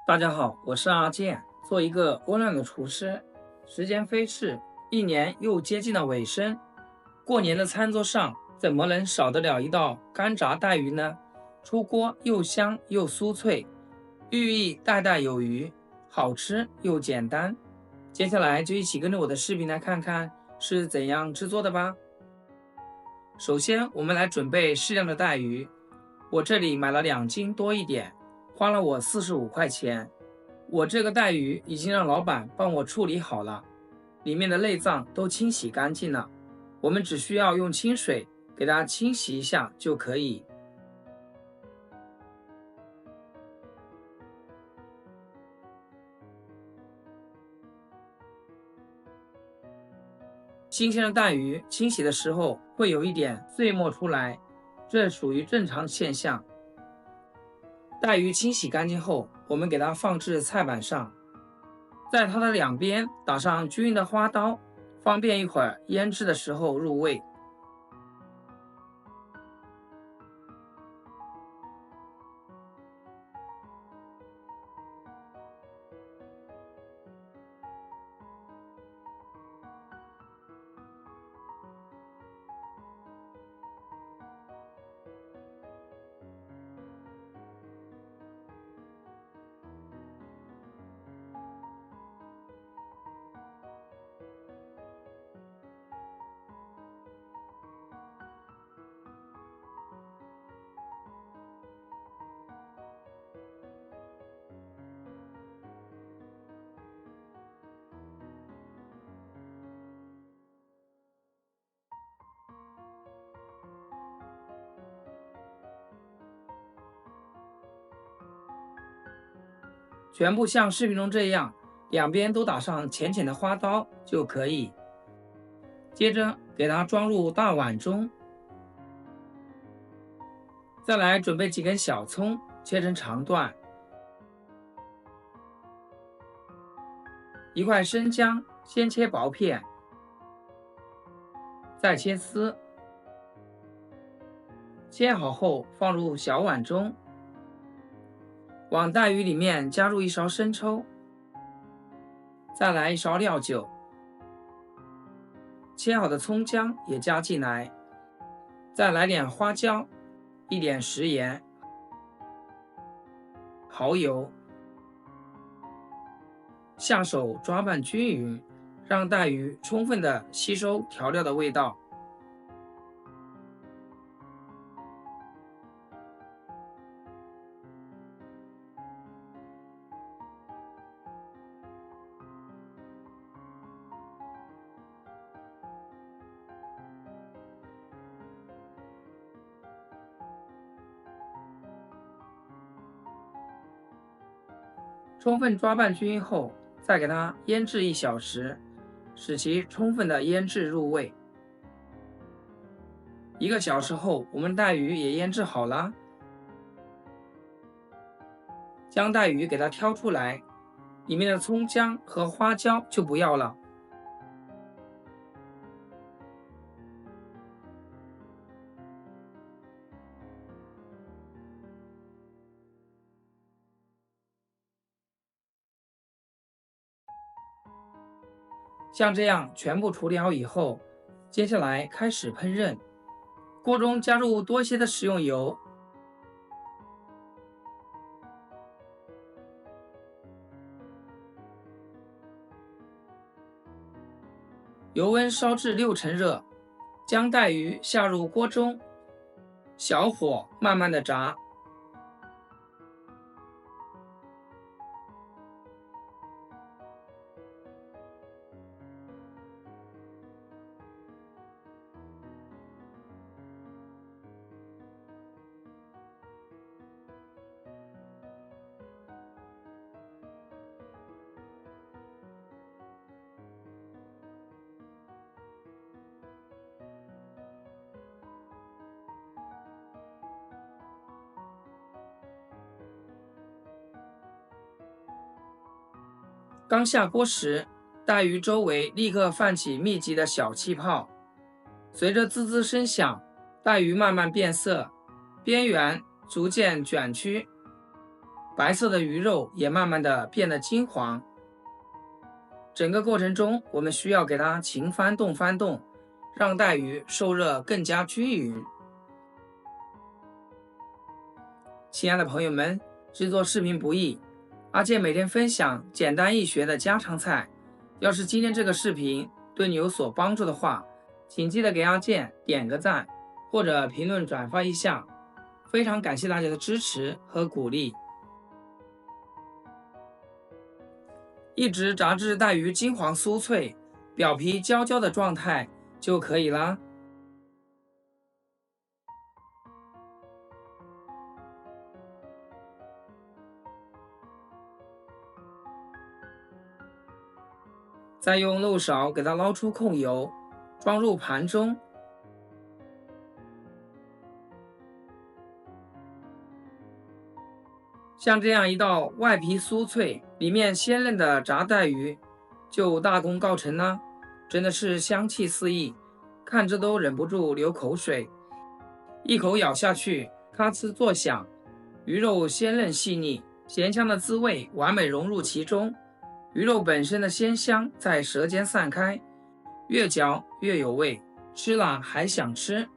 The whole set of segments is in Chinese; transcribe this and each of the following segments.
大家好，我是阿健，做一个温暖的厨师。时间飞逝，一年又接近了尾声。过年的餐桌上，怎么能少得了一道干炸带鱼呢？出锅又香又酥脆，寓意代代有余，好吃又简单。接下来就一起跟着我的视频来看看是怎样制作的吧。首先，我们来准备适量的带鱼，我这里买了2斤多一点，花了我45块钱。我这个带鱼已经让老板帮我处理好了，里面的内脏都清洗干净了，我们只需要用清水给它清洗一下就可以。新鲜的带鱼清洗的时候会有一点碎末出来，这属于正常现象。带鱼清洗干净后，我们给它放置菜板上，在它的两边打上均匀的花刀，方便一会儿腌制的时候入味。全部像视频中这样，两边都打上浅浅的花刀就可以。接着给它装入大碗中，再来准备几根小葱，切成长段，一块生姜先切薄片，再切丝，切好后放入小碗中。往带鱼里面加入1勺生抽，再来1勺料酒，切好的葱姜也加进来，再来点花椒，一点食盐，蚝油，下手抓拌均匀，让带鱼充分的吸收调料的味道。充分抓拌均匀后，再给它腌制1小时，使其充分的腌制入味。1个小时后，我们带鱼也腌制好了。将带鱼给它挑出来，里面的葱姜和花椒就不要了。像这样全部处理好以后，接下来开始烹饪。锅中加入多些的食用油，油温烧至6成热，将带鱼下入锅中，小火慢慢的炸。刚下锅时，带鱼周围立刻泛起密集的小气泡，随着滋滋声响，带鱼慢慢变色，边缘逐渐卷曲。白色的鱼肉也慢慢的变得金黄。整个过程中，我们需要给它勤翻动，让带鱼受热更加均匀。亲爱的朋友们，制作视频不易，阿健每天分享简单易学的家常菜。要是今天这个视频对你有所帮助的话，请记得给阿健点个赞，或者评论转发一下，非常感谢大家的支持和鼓励。一直炸至带鱼金黄酥脆、表皮焦焦的状态就可以啦。再用漏勺给它捞出控油，装入盘中。像这样一道外皮酥脆、里面鲜嫩的炸带鱼，就大功告成啦！真的是香气四溢，看着都忍不住流口水。一口咬下去，咔哧作响，鱼肉鲜嫩细腻，咸香的滋味完美融入其中。鱼肉本身的鲜香在舌尖散开，越嚼越有味，吃了还想吃。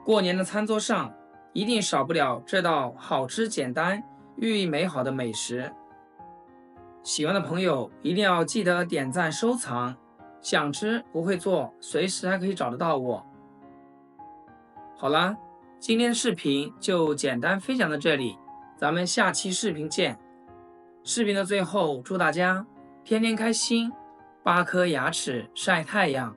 过年的餐桌上一定少不了这道好吃简单、寓意美好的美食。喜欢的朋友一定要记得点赞收藏，想吃不会做，随时还可以找得到我。好啦，今天的视频就简单分享到这里，咱们下期视频见。视频的最后，祝大家天天开心，8颗牙齿晒太阳。